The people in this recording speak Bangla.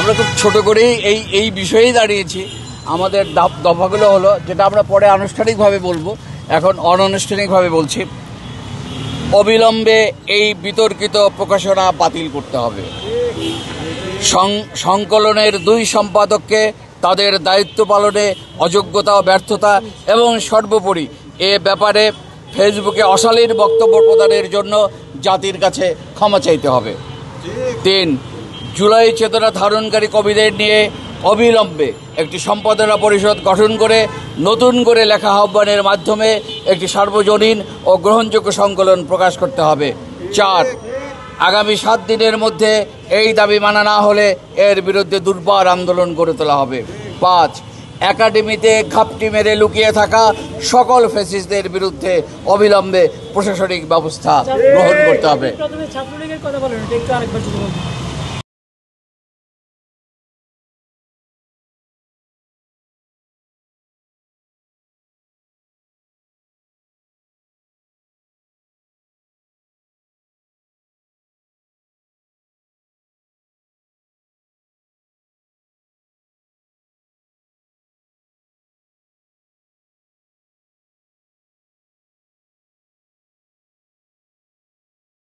আমরা খুব ছোট করেই এই বিষয়েই দাঁড়িয়েছি। আমাদের দফাগুলো হলো, যেটা আমরা পরে আনুষ্ঠানিকভাবে বলবো, এখন অনানুষ্ঠানিকভাবে বলছি। অবিলম্বে এই বিতর্কিত প্রকাশনা বাতিল করতে হবে। সংকলনের 2 সম্পাদককে তাদের দায়িত্ব পালনে অযোগ্যতা ও ব্যর্থতা এবং সর্বোপরি এ ব্যাপারে ফেসবুকে অশালীন বক্তব্য প্রদানের জন্য জাতির কাছে ক্ষমা চাইতে হবে। 3, জুলাই চেতনা ধারণকারী কবিদের নিয়ে অবিলম্বে একটি সম্পাদনা পরিষদ গঠন করে নতুন করে লেখা আহ্বানের মাধ্যমে একটি সার্বজনীন ও গ্রহণযোগ্য সংকলন প্রকাশ করতে হবে। 4, আগামী 7 দিনের মধ্যে এই দাবি মানা না হলে এর বিরুদ্ধে দুর্বার আন্দোলন গড়ে তোলা হবে। 5, একাডেমিতে ঘাপটি মেরে লুকিয়ে থাকা সকল ফ্যাসিস্টদের বিরুদ্ধে অবিলম্বে প্রশাসনিক ব্যবস্থা গ্রহণ করতে হবে।